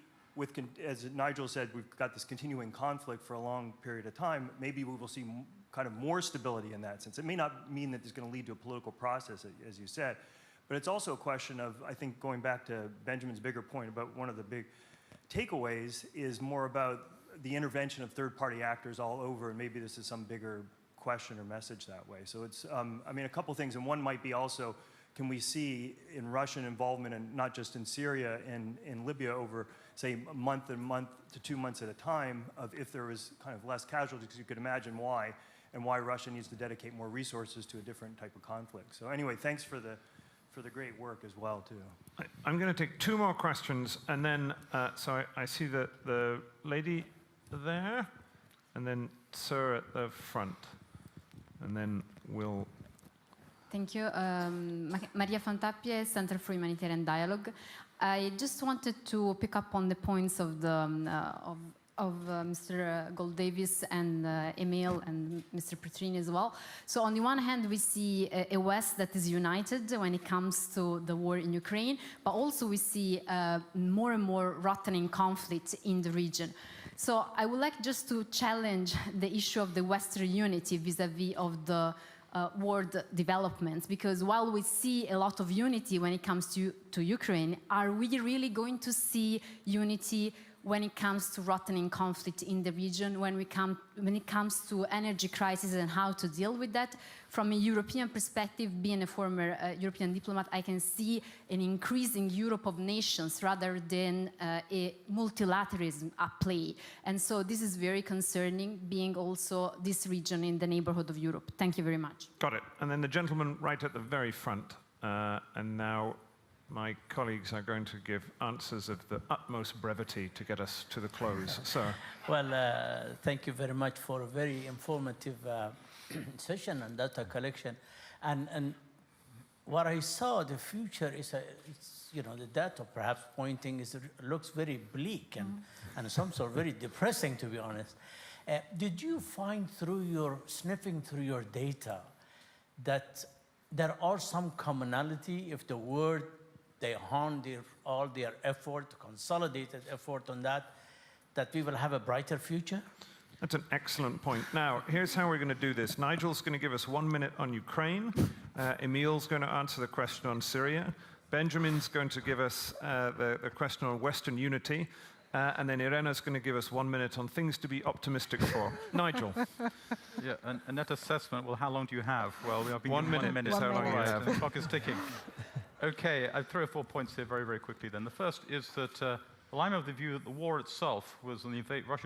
as Nigel said, we've got this continuing conflict for a long period of time, maybe we will see kind of more stability in that sense. It may not mean that it's going to lead to a political process, as you said, but it's also a question of, I think, going back to Benjamin's bigger point about one of the big takeaways is more about the intervention of third-party actors all over, and maybe this is some bigger question or message that way. So it's, I mean, a couple things, and one might be also, can we see in Russian involvement, and not just in Syria, in Libya over, say, a month to 2 months at a time, of if there was kind of less casualties, because you could imagine why, and why Russia needs to dedicate more resources to a different type of conflict. So anyway, thanks for the great work as well, too. I'm going to take 2 more questions, and then, so I see the lady there, and then Sir at the front, and then we'll Thank you. Maria Fontapie, Center for Humanitarian Dialogue. I just wanted to pick up on the points of Mr. Gold-Davis and Emil and Mr. Petrini as well. So on the one hand, we see a West that is united when it comes to the war in Ukraine, but also we see more and more rotting conflict in the region. So I would like just to challenge the issue of the Western unity vis-à-vis of the world developments, because while we see a lot of unity when it comes to Ukraine, are we really going to see unity when it comes to rotting conflict in the region, when it comes to energy crisis and how to deal with that? From a European perspective, being a former European diplomat, I can see an increasing Europe of nations rather than a multilateralism at play. And so this is very concerning, being also this region in the neighborhood of Europe. Thank you very much. Got it. And then the gentleman right at the very front. And now my colleagues are going to give answers of the utmost brevity to get us to the close. Sir. Well, thank you very much for a very informative session and data collection. And what I saw, the future is, you know, the data perhaps pointing looks very bleak and some sort of very depressing, to be honest. Did you find sniffing through your data that there are some commonality if the world they hone all their effort, consolidated effort on that we will have a brighter future? That's an excellent point. Now, here's how we're going to do this. Nigel's going to give us 1 minute on Ukraine. Emil's going to answer the question on Syria. Benjamin's going to give us the question on Western unity. And then Irena's going to give us 1 minute on things to be optimistic for. Nigel. Yeah, and that assessment, well, how long do you have? Well, we have been 1 minute. 1 minute. Is how long you have. The clock is ticking. Okay, I have 3 or 4 points here very, very quickly then. The first is that, well, I'm of the view that the war itself Russia's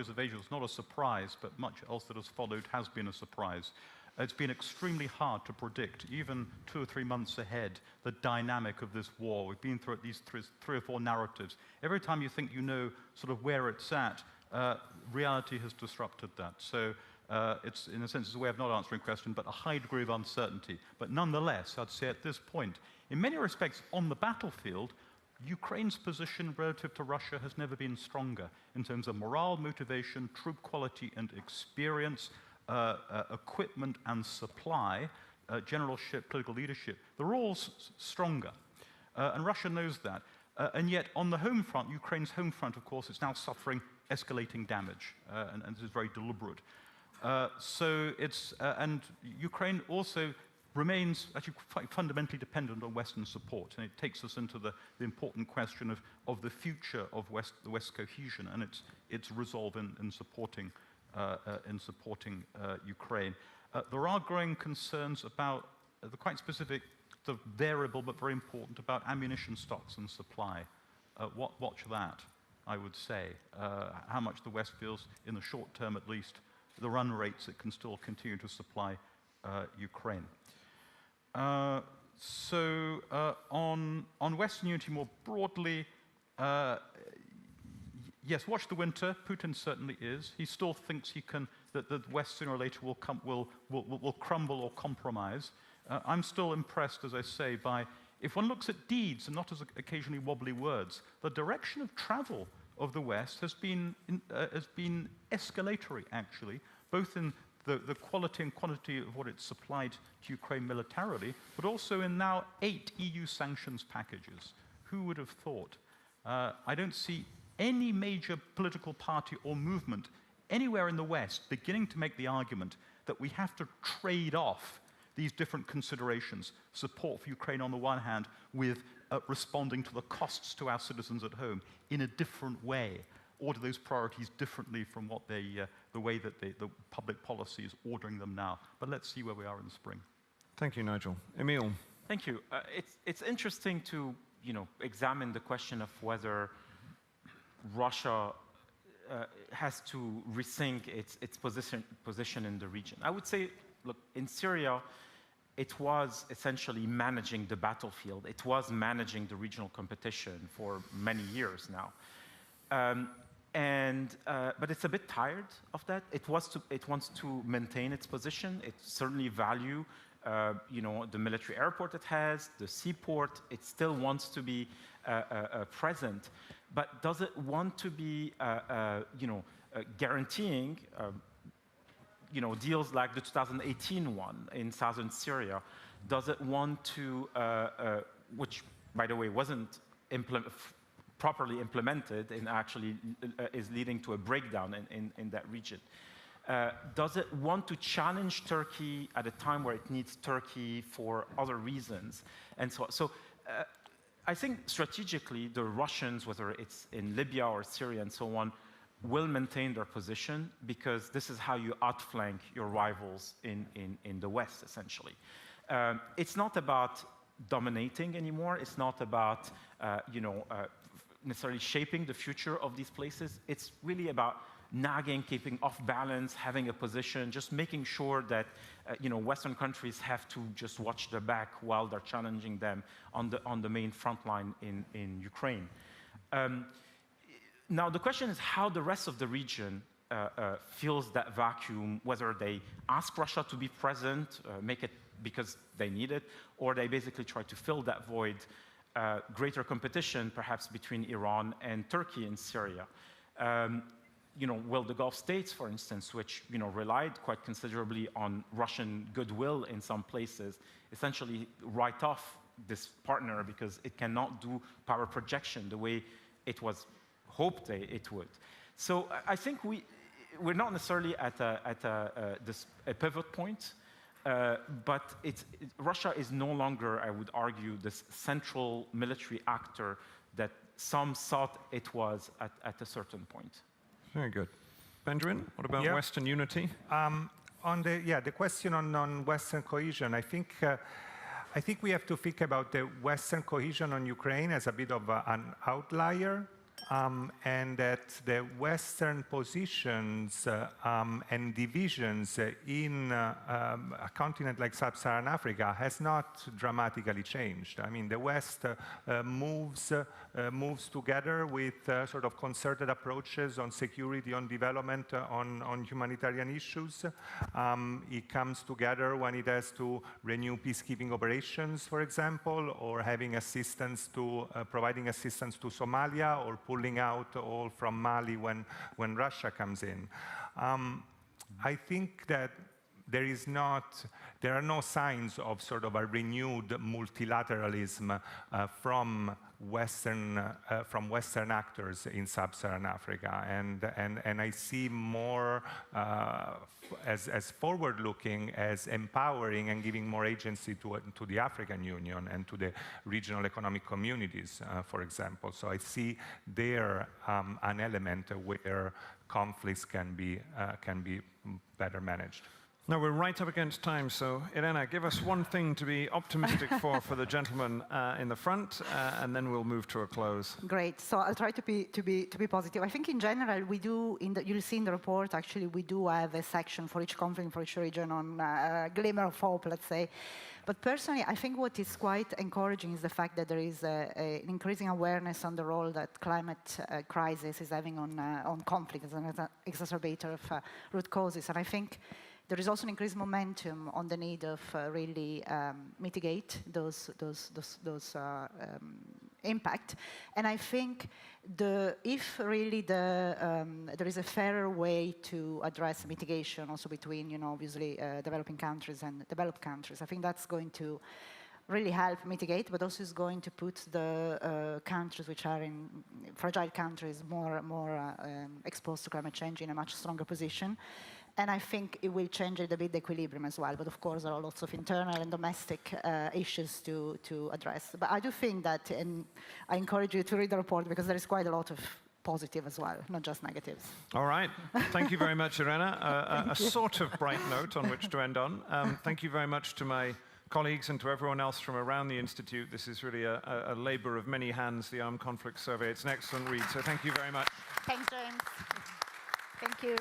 invasion was not a surprise, but much else that has followed has been a surprise. It's been extremely hard to predict, even 2 or 3 months ahead, the dynamic of this war. We've been through at least 3 or 4 narratives. Every time you think you know sort of where it's at, reality has disrupted that. So it's, in a sense, it's a way of not answering a question, but a high degree of uncertainty. But nonetheless, I'd say at this point, in many respects, on the battlefield, Ukraine's position relative to Russia has never been stronger in terms of morale, motivation, troop quality and experience, equipment and supply, generalship, political leadership. They're all stronger. And Russia knows that. And yet, on the home front, Ukraine's home front, of course, is now suffering escalating damage. And this is very deliberate. And Ukraine also remains actually quite fundamentally dependent on Western support, and it takes us into the important question of the future of the West cohesion and its resolve in supporting Ukraine. There are growing concerns about the quite specific, the variable but very important, about ammunition stocks and supply. Watch that, I would say. How much the West feels, in the short term at least, the run rates it can still continue to supply Ukraine. On Western unity more broadly, yes, watch the winter. Putin certainly is. He still thinks that the West sooner or later will crumble or compromise. I'm still impressed, as I say, by, if one looks at deeds and not as occasionally wobbly words, the direction of travel of the West has been escalatory, actually, both in the quality and quantity of what it's supplied to Ukraine militarily, but also in now 8 EU sanctions packages. Who would have thought? I don't see any major political party or movement anywhere in the West beginning to make the argument that we have to trade off these different considerations, support for Ukraine on the one hand, with responding to the costs to our citizens at home in a different way, order those priorities differently from what the way that the public policy is ordering them now. But let's see where we are in the spring. Thank you, Nigel. Emil. Thank you. It's interesting to examine the question of whether Russia has to rethink its position in the region. I would say, look, in Syria, it was essentially managing the battlefield. It was managing the regional competition for many years now. But it's a bit tired of that. It wants to maintain its position. It certainly values the military airport it has, the seaport. It still wants to be present, but does it want to be, guaranteeing, deals like the 2018 one in southern Syria? Does it want to, which, by the way, wasn't properly implemented and actually is leading to a breakdown in that region? Does it want to challenge Turkey at a time where it needs Turkey for other reasons? And so on. So I think strategically, the Russians, whether it's in Libya or Syria and so on, will maintain their position because this is how you outflank your rivals in the West, essentially. It's not about dominating anymore. It's not about necessarily shaping the future of these places. It's really about nagging, keeping off balance, having a position, just making sure that Western countries have to just watch their back while they're challenging them on the main front line in Ukraine. Now the question is how the rest of the region fills that vacuum, whether they ask Russia to be present, make it because they need it, or they basically try to fill that void, greater competition perhaps between Iran and Turkey in Syria. Will the Gulf states, for instance, which relied quite considerably on Russian goodwill in some places, essentially write off this partner because it cannot do power projection the way it was hoped it would. So I think we're not necessarily at a pivot point, but Russia is no longer, I would argue, this central military actor that some thought it was at a certain point. Very good. Benjamin, what about Western unity? On the question on Western cohesion, I think we have to think about the Western cohesion on Ukraine as a bit of an outlier. And that the Western positions and divisions in a continent like Sub-Saharan Africa has not dramatically changed. I mean, the West moves together with sort of concerted approaches on security, on development, on humanitarian issues. It comes together when it has to renew peacekeeping operations, for example, or having assistance to providing assistance to Somalia, or pulling out all from Mali when Russia comes in. I think that there are no signs of sort of a renewed multilateralism from Western actors in Sub-Saharan Africa, and I see more as forward-looking, as empowering and giving more agency to the African Union and to the regional economic communities, for example. So I see there an element where conflicts can be better managed. Now we're right up against time, so Irena, give us one thing to be optimistic for the gentleman in the front, and then we'll move to a close. Great. So I'll try to be positive. I think in general we do. You'll see in the report actually we do have a section for each conflict, for each region on a glimmer of hope, let's say. But personally, I think what is quite encouraging is the fact that there is an increasing awareness on the role that climate crisis is having on conflict as an exacerbator of root causes, and I think there is also an increased momentum on the need of really mitigate those impact. And I think if really there is a fairer way to address mitigation also between, obviously developing countries and developed countries, I think that's going to really help mitigate, but also is going to put the countries which are in fragile countries more exposed to climate change in a much stronger position. And I think it will change a bit the equilibrium as well. But of course, there are lots of internal and domestic issues to address. But I do think that, and I encourage you to read the report because there is quite a lot of positive as well, not just negatives. All right. Thank you very much, Irena. A sort of bright note on which to end on. Thank you very much to my colleagues and to everyone else from around the Institute. This is really a labor of many hands, the Armed Conflict Survey. It's an excellent read, so thank you very much. Thanks, James. Thank you.